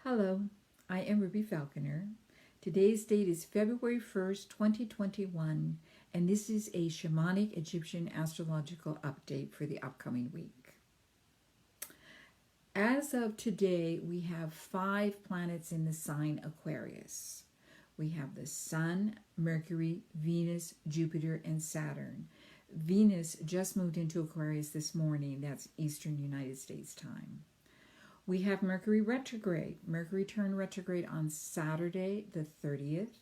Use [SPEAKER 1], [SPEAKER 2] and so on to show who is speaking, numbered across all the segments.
[SPEAKER 1] Hello, I am Ruby Falconer. Today's date is February 1st, 2021, and this is a Shamanic Egyptian Astrological update for the upcoming week. As of today, we have 5 planets in the sign Aquarius. We have the Sun, Mercury, Venus, Jupiter, and Saturn. Venus just moved into Aquarius this morning. That's Eastern United States time. We have Mercury retrograde. Mercury turned retrograde on Saturday, the 30th,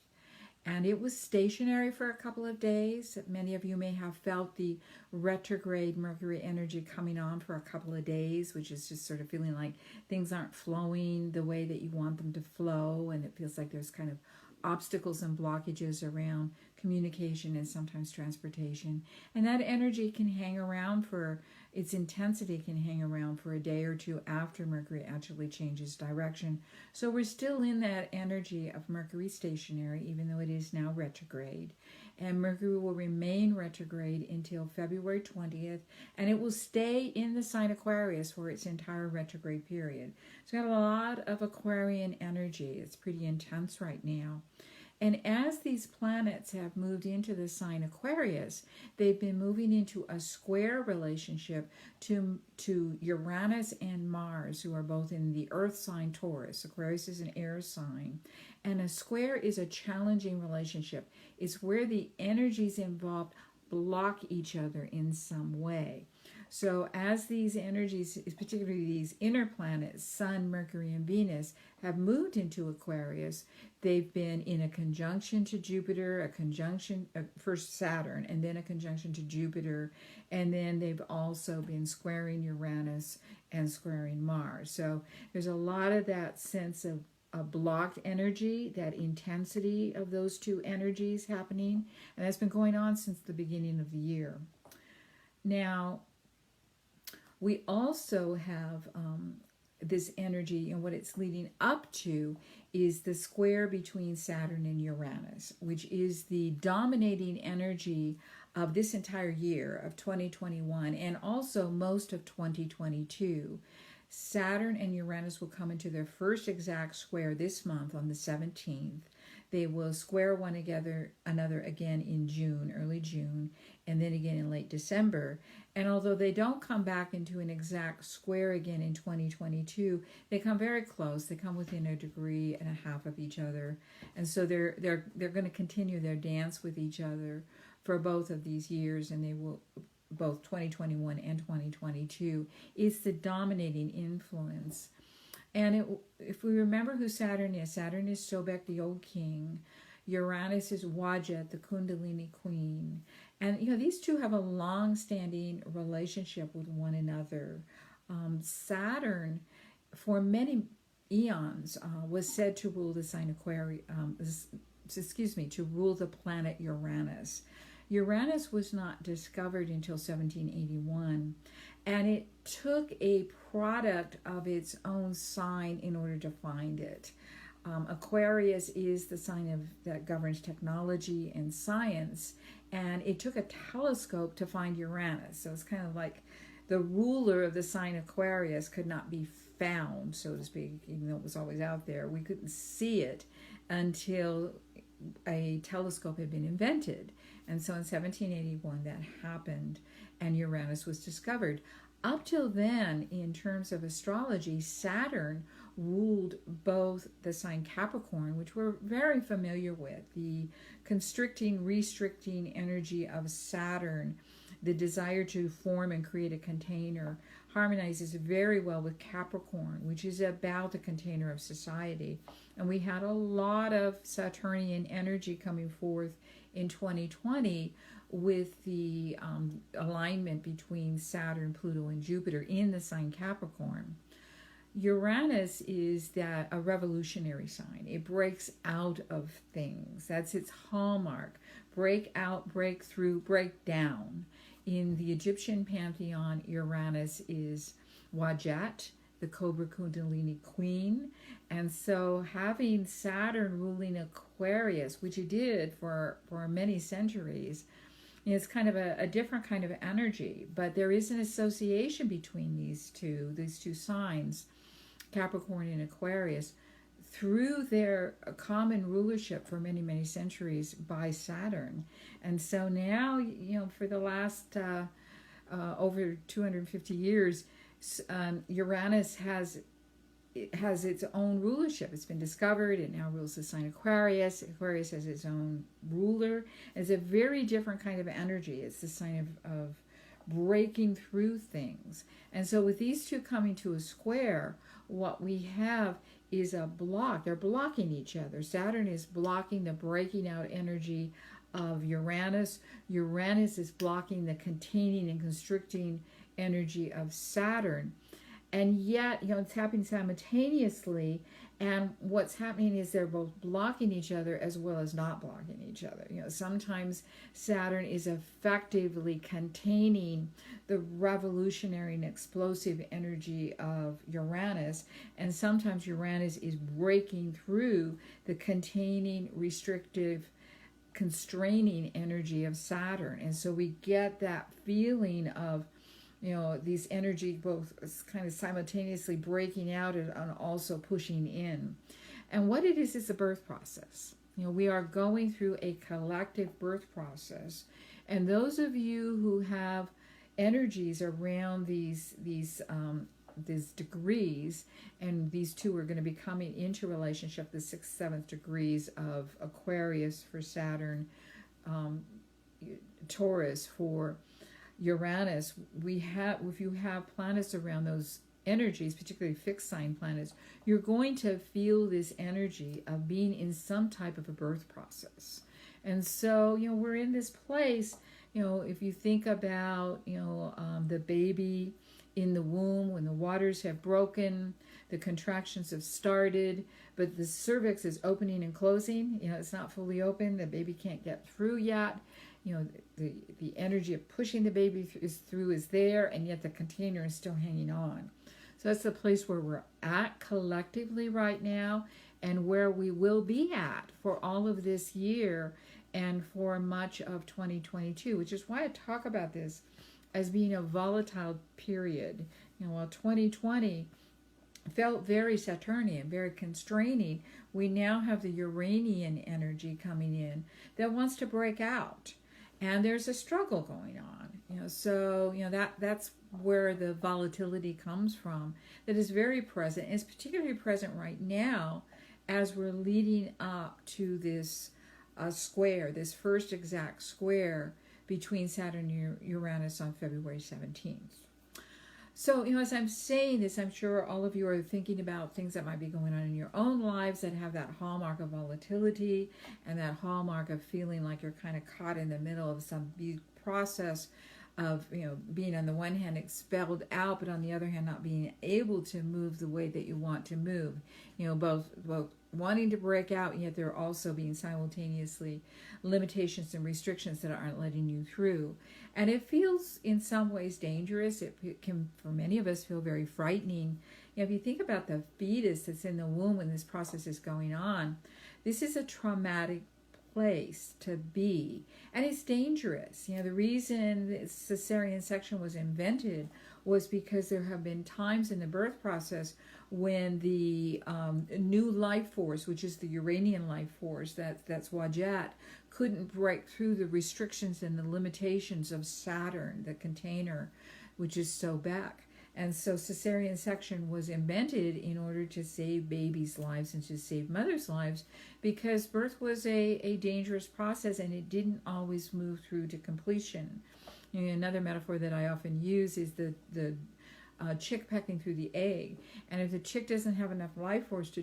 [SPEAKER 1] and it was stationary for a couple of days. Many of you may have felt the retrograde Mercury energy coming on for a couple of days, which is just sort of feeling like things aren't flowing the way that you want them to flow, and it feels like there's kind of obstacles and blockages around communication and sometimes transportation. And that energy can hang around its intensity can hang around for a day or two after Mercury actually changes direction. So we're still in that energy of Mercury stationary, even though it is now retrograde. And Mercury will remain retrograde until February 20th, and it will stay in the sign Aquarius for its entire retrograde period. So we've got a lot of Aquarian energy. It's pretty intense right now. And as these planets have moved into the sign Aquarius, they've been moving into a square relationship to Uranus and Mars, who are both in the earth sign Taurus. Aquarius is an air sign. And a square is a challenging relationship. It's where the energies involved block each other in some way. So as these energies, particularly these inner planets, Sun, Mercury, and Venus, have moved into Aquarius, they've been in a conjunction to Jupiter, first Saturn, and then a conjunction to Jupiter, and then they've also been squaring Uranus and squaring Mars. So there's a lot of that sense of a blocked energy, that intensity of those two energies happening, and that's been going on since the beginning of the year. Now, we also have this energy, and what it's leading up to is the square between Saturn and Uranus, which is the dominating energy of this entire year of 2021 and also most of 2022. Saturn and Uranus will come into their first exact square this month on the 17th. They will square one another again in June, early June, and then again in late December. And although they don't come back into an exact square again in 2022, they come very close. They come within 1.5 degrees of each other. And so they're going to continue their dance with each other for both of these years, and they will both 2021 and 2022. It's the dominating influence. And if we remember who Saturn is Sobek, the old king. Uranus is Wajet, the Kundalini queen. And, these two have a long-standing relationship with one another. Saturn, for many eons, was said to rule the sign Aquarius, to rule the planet Uranus. Uranus was not discovered until 1781, and it took a product of its own sign in order to find it. Aquarius is the sign that governs technology and science, and it took a telescope to find Uranus. So it's kind of like the ruler of the sign Aquarius could not be found, so to speak, even though it was always out there. We couldn't see it until a telescope had been invented. And so in 1781 that happened, and Uranus was discovered. Up till then, in terms of astrology, Saturn ruled both the sign Capricorn, which we're very familiar with, the constricting, restricting energy of Saturn, the desire to form and create a container, harmonizes very well with Capricorn, which is about the container of society. And we had a lot of Saturnian energy coming forth in 2020 with the alignment between Saturn, Pluto, and Jupiter in the sign Capricorn. Uranus is a revolutionary sign. It breaks out of things. That's its hallmark. Break out, break through, break down. In the Egyptian pantheon, Uranus is Wajat, the Cobra Kundalini queen. And so having Saturn ruling Aquarius, which it did for many centuries, is kind of a different kind of energy. But there is an association between these two signs, Capricorn and Aquarius, through their common rulership for many, many centuries by Saturn. And so now, for the last over 250 years, Uranus has its own rulership. It's been discovered. It now rules the sign Aquarius. Aquarius has its own ruler. It's a very different kind of energy. It's the sign of breaking through things. And so with these two coming to a square, what we have is a block. They're blocking each other. Saturn is blocking the breaking out energy of Uranus. Uranus is blocking the containing and constricting energy of Saturn. And yet, it's happening simultaneously. And what's happening is they're both blocking each other as well as not blocking each other. Sometimes Saturn is effectively containing the revolutionary and explosive energy of Uranus. And sometimes Uranus is breaking through the containing, restrictive, constraining energy of Saturn. And so we get that feeling of these energy both kind of simultaneously breaking out and also pushing in. And what it is a birth process. We are going through a collective birth process. And those of you who have energies around these degrees, and these two are going to be coming into relationship, the 6th, 7th degrees of Aquarius for Saturn, Taurus for Uranus. If you have planets around those energies, particularly fixed sign planets, you're going to feel this energy of being in some type of a birth process. And so, we're in this place, if you think about, the baby in the womb, when the waters have broken, the contractions have started, but the cervix is opening and closing, it's not fully open, the baby can't get through yet. The energy of pushing the baby through is there, and yet the container is still hanging on. So that's the place where we're at collectively right now, and where we will be at for all of this year and for much of 2022, which is why I talk about this as being a volatile period. While 2020 felt very Saturnian, very constraining, we now have the Uranian energy coming in that wants to break out. And there's a struggle going on, so that's where the volatility comes from. That is very present. It's particularly present right now as we're leading up to this square, this first exact square between Saturn and Uranus on February 17th. So, as I'm saying this, I'm sure all of you are thinking about things that might be going on in your own lives that have that hallmark of volatility and that hallmark of feeling like you're kind of caught in the middle of some big process of, being on the one hand expelled out, but on the other hand not being able to move the way that you want to move. Both wanting to break out, and yet there are also being simultaneously limitations and restrictions that aren't letting you through. And it feels in some ways dangerous. It can, for many of us, feel very frightening. If you think about the fetus that's in the womb when this process is going on, this is a traumatic place to be, and it's dangerous. The reason cesarean section was invented was because there have been times in the birth process when the new life force, which is the Uranian life force, that's Wajat, couldn't break through the restrictions and the limitations of Saturn, the container, which is Sobek. And so cesarean section was invented in order to save babies' lives and to save mothers' lives, because birth was a dangerous process and it didn't always move through to completion. Another metaphor that I often use is the chick pecking through the egg. And if the chick doesn't have enough life force to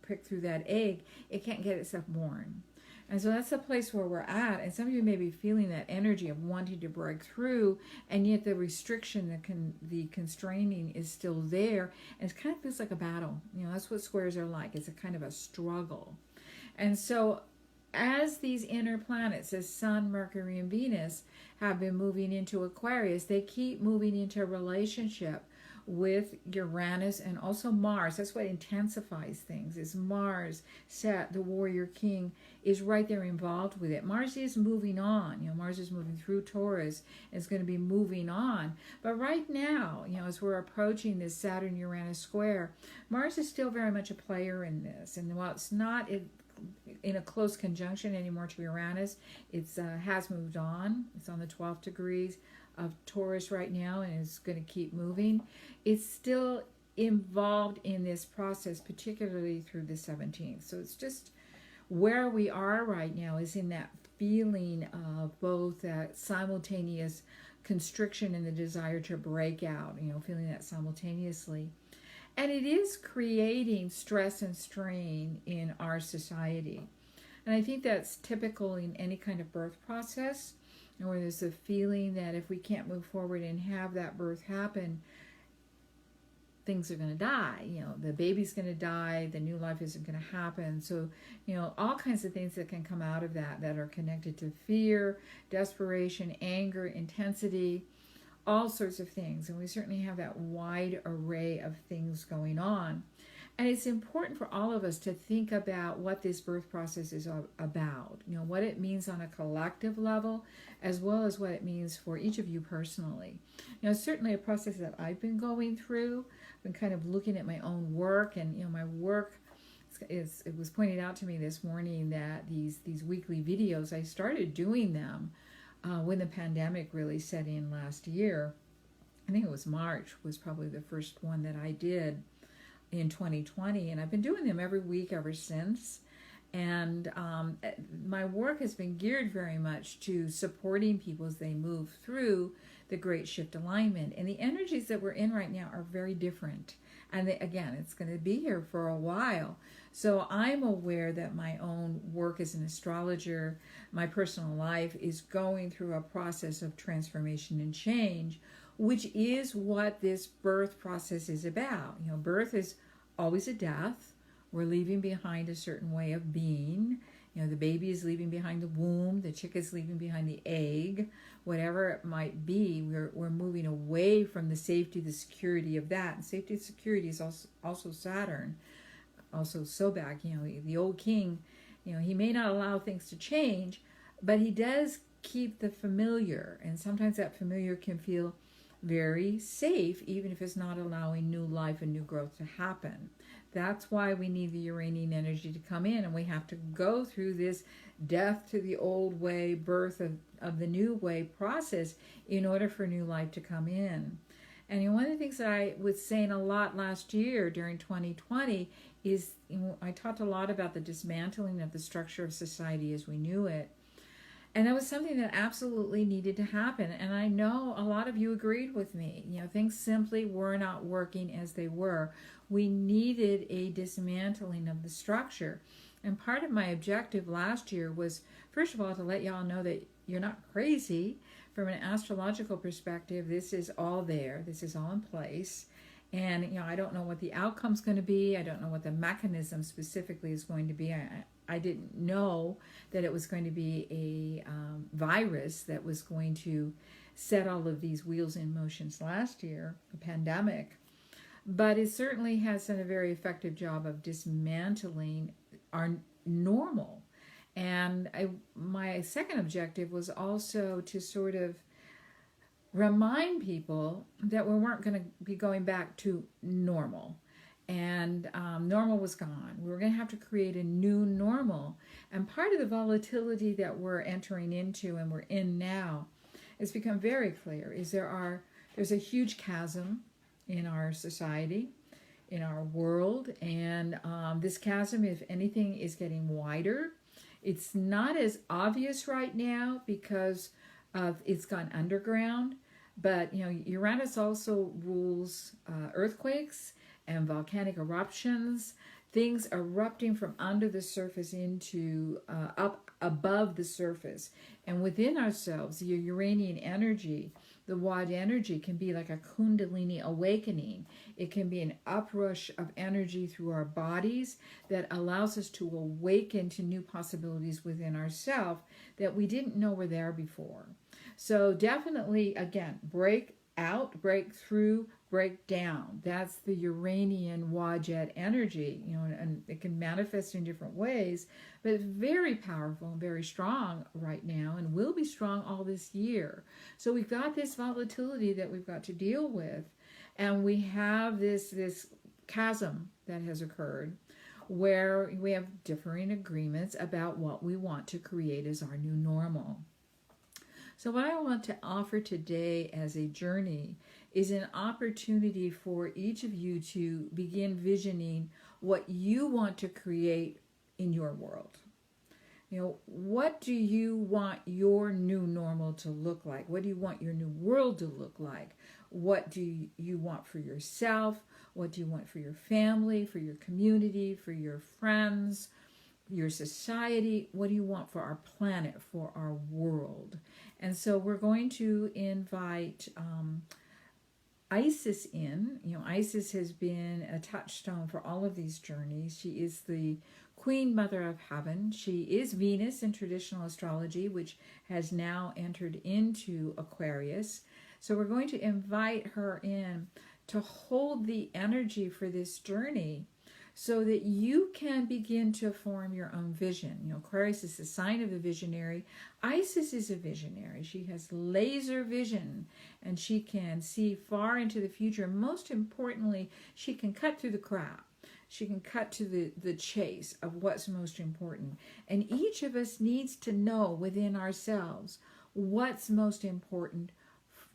[SPEAKER 1] peck through that egg, it can't get itself born. And so that's the place where we're at. And some of you may be feeling that energy of wanting to break through, and yet the restriction, the constraining is still there. And it kind of feels like a battle. That's what squares are like. It's a kind of a struggle. And so as these inner planets, as Sun, Mercury, and Venus, have been moving into Aquarius, they keep moving into a relationship with Uranus and also Mars. That's what intensifies things, is Mars, Set, the warrior king, is right there involved with it. Mars is moving on. Mars is moving through Taurus. It's going to be moving on. But right now, as we're approaching this Saturn-Uranus square, Mars is still very much a player in this. And while it's not in a close conjunction anymore to Uranus, it has moved on. It's on the 12th degrees of Taurus right now, and it's going to keep moving. It's still involved in this process, particularly through the 17th. So it's just where we are right now is in that feeling of both that simultaneous constriction and the desire to break out, feeling that simultaneously. And it is creating stress and strain in our society. And I think that's typical in any kind of birth process, where there's a feeling that if we can't move forward and have that birth happen, things are going to die. The baby's going to die, the new life isn't going to happen. So, all kinds of things that can come out of that are connected to fear, desperation, anger, intensity, all sorts of things. And we certainly have that wide array of things going on. And it's important for all of us to think about what this birth process is about, what it means on a collective level, as well as what it means for each of you personally. Certainly a process that I've been going through. I've been kind of looking at my own work, and my work it was pointed out to me this morning that these weekly videos, I started doing them when the pandemic really set in last year. I think it was March was probably the first one that I did in 2020, and I've been doing them every week ever since. And my work has been geared very much to supporting people as they move through the Great Shift Alignment. And the energies that we're in right now are very different. And again, it's going to be here for a while. So I'm aware that my own work as an astrologer, my personal life, is going through a process of transformation and change, which is what this birth process is about. Birth is always a death. We're leaving behind a certain way of being. The baby is leaving behind the womb, the chick is leaving behind the egg, whatever it might be. We're moving away from the safety, the security of that. And safety and security is also Saturn, also Sobek. The old king, he may not allow things to change, but he does keep the familiar. And sometimes that familiar can feel very safe, even if it's not allowing new life and new growth to happen. That's why we need the Uranian energy to come in, and we have to go through this death to the old way, birth of the new way process in order for new life to come in. And one of the things that I was saying a lot last year during 2020 is I talked a lot about the dismantling of the structure of society as we knew it. And that was something that absolutely needed to happen. And I know a lot of you agreed with me. Things simply were not working as they were. We needed a dismantling of the structure. And part of my objective last year was, first of all, to let y'all know that you're not crazy. From an astrological perspective, this is all there. This is all in place. And, I don't know what the outcome's going to be. I don't know what the mechanism specifically is going to be. I didn't know that it was going to be a virus that was going to set all of these wheels in motion last year, a pandemic. But it certainly has done a very effective job of dismantling our normal. And my second objective was also to sort of remind people that we weren't going to be going back to normal. And normal was gone. We were going to have to create a new normal. And part of the volatility that we're entering into and we're in now has become very clear is there's a huge chasm in our society, in our world. And this chasm, if anything, is getting wider. It's not as obvious right now because it's gone underground. But, Uranus also rules earthquakes and volcanic eruptions, things erupting from under the surface into up above the surface. And within ourselves, the Uranian energy, the Wad energy, can be like a Kundalini awakening. It can be an uprush of energy through our bodies that allows us to awaken to new possibilities within ourselves that we didn't know were there before. So definitely, again, break out, break through break down. That's the Uranian Wadjet energy, and it can manifest in different ways, but it's very powerful and very strong right now and will be strong all this year. So we've got this volatility that we've got to deal with, and we have this chasm that has occurred where we have differing agreements about what we want to create as our new normal. So what I want to offer today as a journey is an opportunity for each of you to begin visioning what you want to create in your world. What do you want your new normal to look like? What do you want your new world to look like? What do you want for yourself? What do you want for your family, for your community, for your friends, your society? What do you want for our planet, for our world? And so we're going to invite Isis in. Isis has been a touchstone for all of these journeys. She is the Queen Mother of Heaven. She is Venus in traditional astrology, which has now entered into Aquarius. So we're going to invite her in to hold the energy for this journey so that you can begin to form your own vision. Aquarius is the sign of the visionary. Isis is a visionary. She has laser vision, and she can see far into the future. Most importantly, she can cut through the crap. She can cut to the chase of what's most important. And each of us needs to know within ourselves what's most important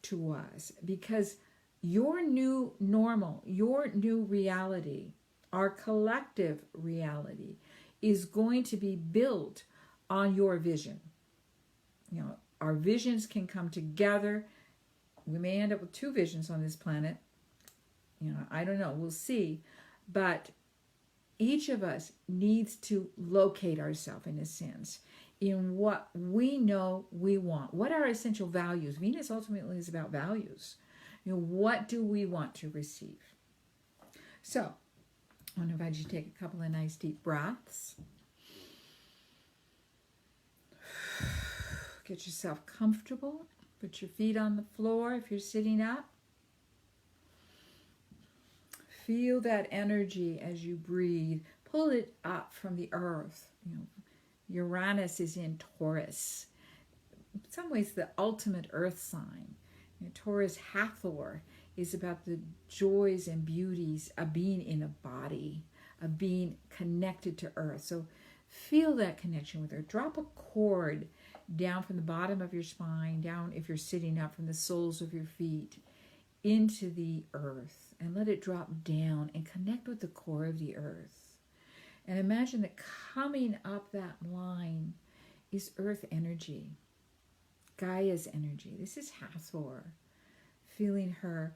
[SPEAKER 1] to us, because your new normal, your new reality, our collective reality is going to be built on your vision. Our visions can come together. We may end up with two visions on this planet. I don't know. We'll see. But each of us needs to locate ourselves, in a sense, in what we know we want. What are our essential values? Venus ultimately is about values. What do we want to receive? So, I want to invite you to take a couple of nice deep breaths. Get yourself comfortable. Put your feet on the floor if you're sitting up. Feel that energy as you breathe. Pull it up from the earth. Uranus is in Taurus. In some ways, the ultimate earth sign. Taurus Hathor is about the joys and beauties of being in a body, of being connected to earth. So feel that connection with earth. Drop a cord down from the bottom of your spine, down if you're sitting up from the soles of your feet, into the earth, and let it drop down and connect with the core of the earth. And imagine that coming up that line is earth energy, Gaia's energy. This is Hathor, feeling her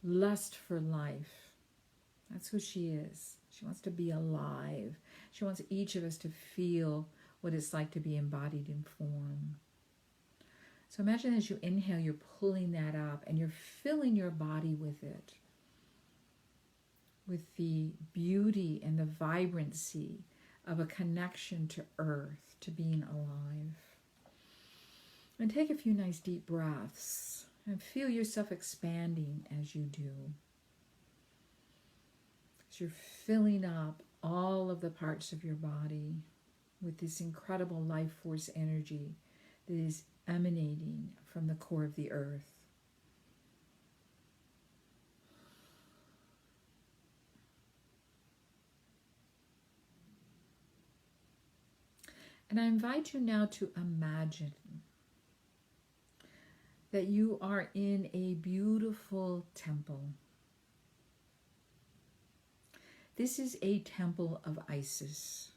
[SPEAKER 1] lust for life. That's who she is. She wants to be alive. She wants each of us to feel what it's like to be embodied in form. So imagine as you inhale, you're pulling that up and you're filling your body with it, with the beauty and the vibrancy of a connection to earth, to being alive. And take a few nice deep breaths and feel yourself expanding as you do. As you're filling up all of the parts of your body with this incredible life force energy that is emanating from the core of the earth. And I invite you now to imagine that you are in a beautiful temple. This is a temple of Isis.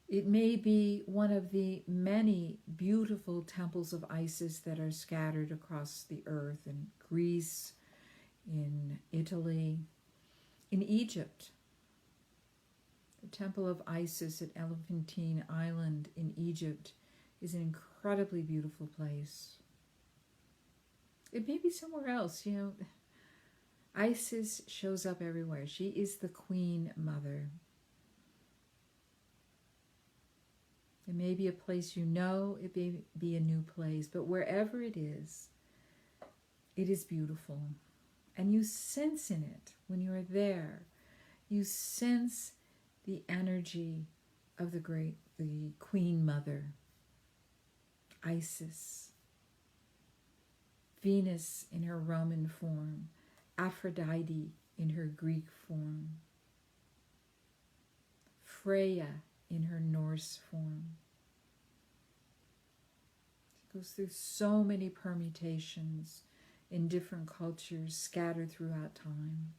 [SPEAKER 1] It may be one of the many beautiful temples of Isis that are scattered across the earth in Greece, in Italy, in Egypt. The temple of Isis at Elephantine Island in Egypt is an incredibly beautiful place. It may be somewhere else, Isis shows up everywhere. She is the Queen Mother. It may be a place it may be a new place, but wherever it is, It is beautiful. And you sense in it when you are there. You sense the energy of the Queen Mother, Isis, Venus in her Roman form, Aphrodite in her Greek form, Freya in her Norse form. She goes through so many permutations in different cultures scattered throughout time.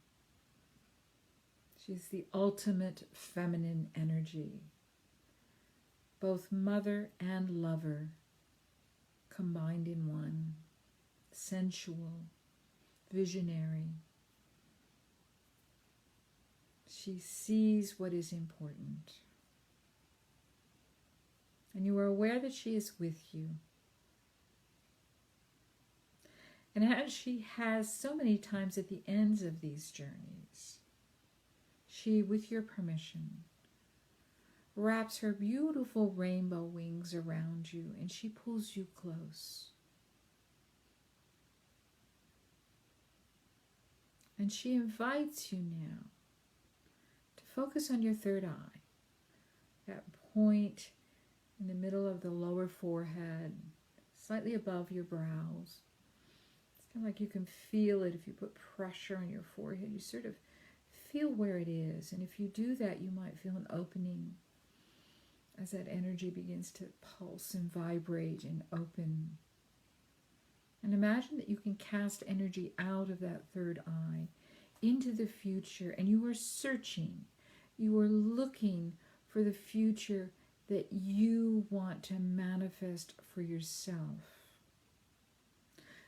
[SPEAKER 1] She's the ultimate feminine energy, both mother and lover combined in one, sensual, visionary. She sees what is important. And you are aware that she is with you. And as she has so many times at the ends of these journeys, she, with your permission, wraps her beautiful rainbow wings around you and she pulls you close. And she invites you now to focus on your third eye, that point in the middle of the lower forehead, slightly above your brows. It's kind of like you can feel it if you put pressure on your forehead. You sort of feel where it is. And if you do that, you might feel an opening as that energy begins to pulse and vibrate and open. And imagine that you can cast energy out of that third eye into the future, and you are searching, you are looking for the future that you want to manifest for yourself.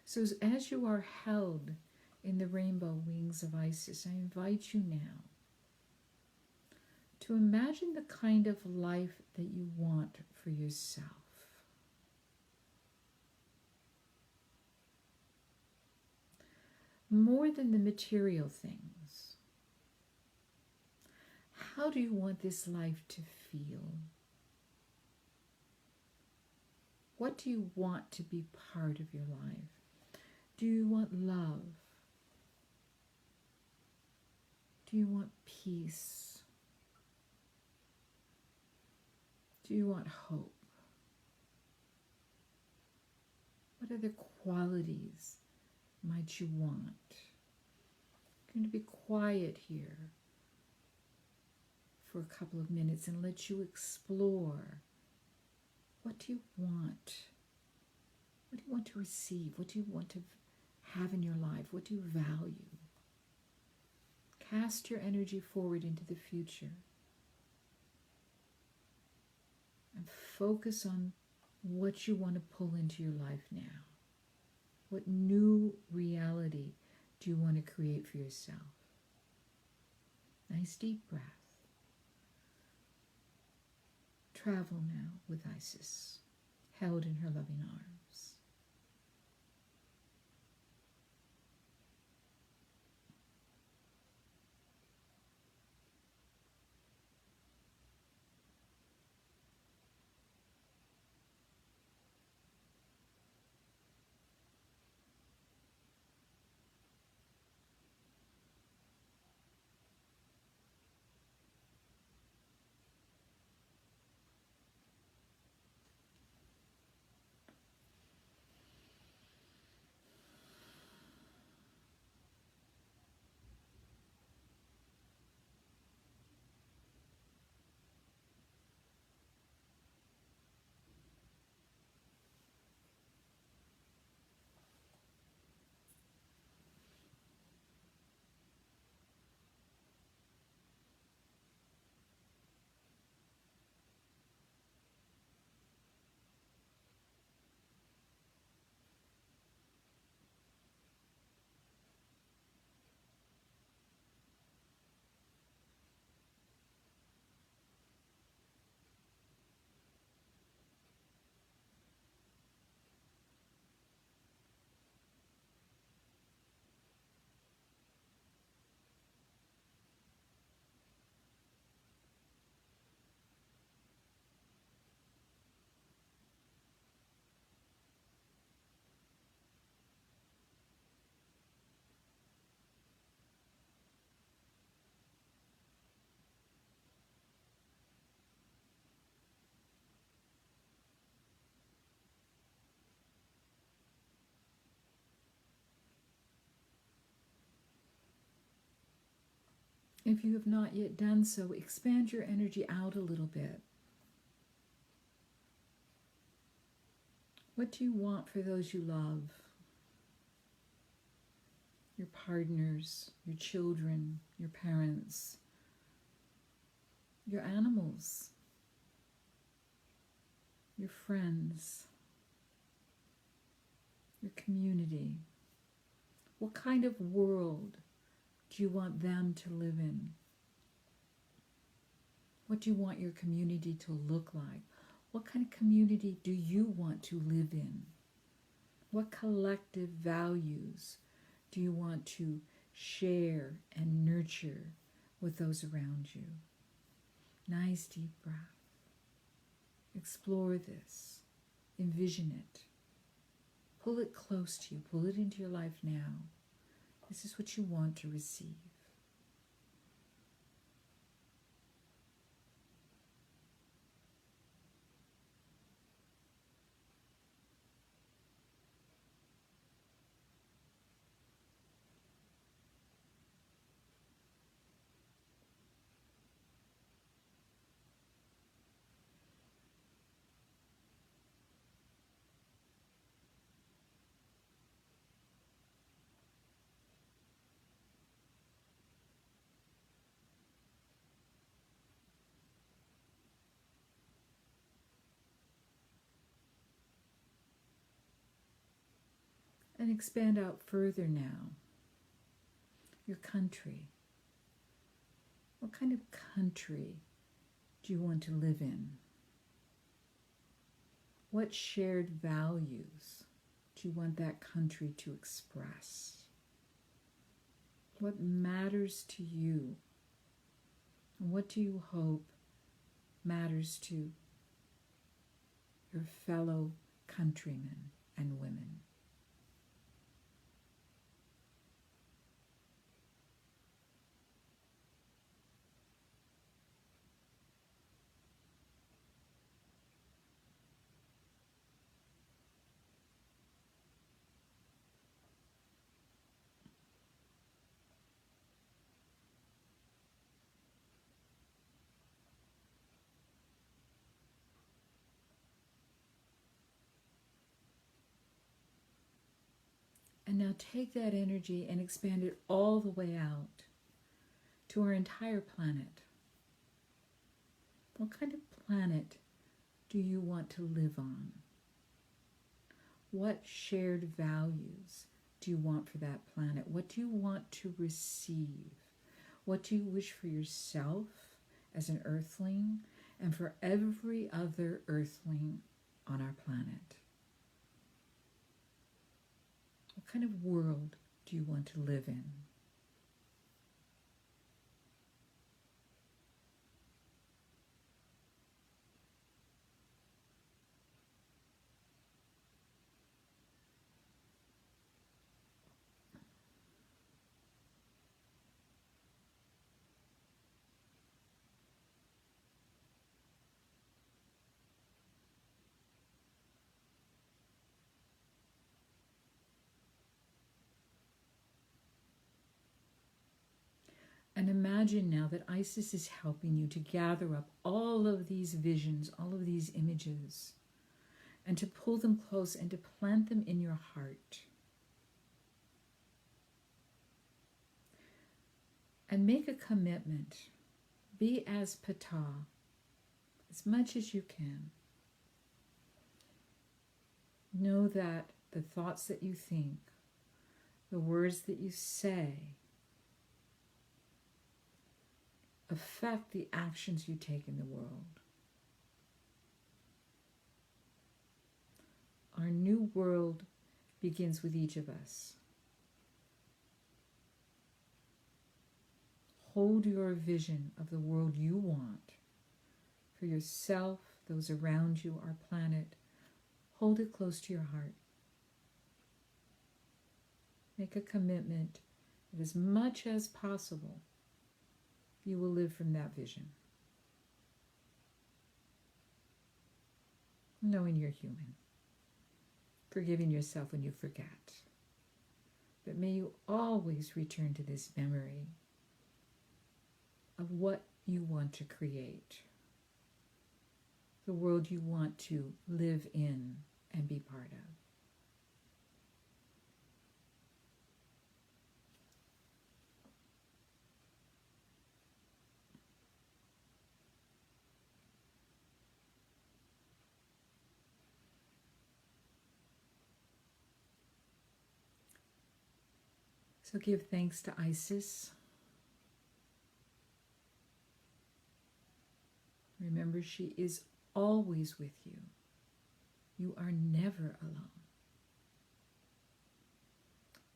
[SPEAKER 1] So as you are held in the rainbow wings of Isis, I invite you now to imagine the kind of life that you want for yourself. More than the material things, how do you want this life to feel? What do you want to be part of your life? Do you want love? Do you want peace? Do you want hope? What other qualities might you want? I'm going to be quiet here for a couple of minutes and let you explore. What do you want? What do you want to receive? What do you want to have in your life? What do you value? Cast your energy forward into the future and focus on what you want to pull into your life now. What new reality do you want to create for yourself? Nice deep breath. Travel now with Isis, held in her loving arms. If you have not yet done so, expand your energy out a little bit. What do you want for those you love? Your partners, your children, your parents, your animals, your friends, your community. What kind of world do you want them to live in? What do you want your community to look like? What kind of community do you want to live in? What collective values do you want to share and nurture with those around you? Nice deep breath. Explore this. Envision it. Pull it close to you. Pull it into your life now. This is what you want to receive. And expand out further now. Your country. What kind of country do you want to live in? What shared values do you want that country to express? What matters to you? And what do you hope matters to your fellow countrymen and women? And now take that energy and expand it all the way out to our entire planet. What kind of planet do you want to live on? What shared values do you want for that planet? What do you want to receive? What do you wish for yourself as an earthling and for every other earthling on our planet? What kind of world do you want to live in? And imagine now that Isis is helping you to gather up all of these visions, all of these images, and to pull them close and to plant them in your heart. And make a commitment. Be as Ptah, as much as you can. Know that the thoughts that you think, the words that you say, affect the actions you take in the world. Our new world begins with each of us. Hold your vision of the world you want for yourself, those around you, our planet. Hold it close to your heart. Make a commitment that as much as possible you will live from that vision. Knowing you're human. Forgiving yourself when you forget. But may you always return to this memory of what you want to create, the world you want to live in and be part of. So give thanks to Isis. Remember, she is always with you. You are never alone.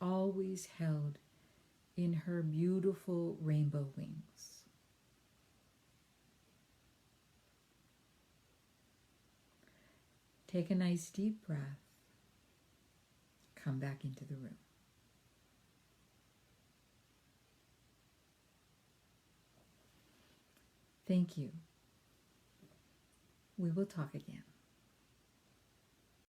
[SPEAKER 1] Always held in her beautiful rainbow wings. Take a nice deep breath. Come back into the room. Thank you. We will talk again.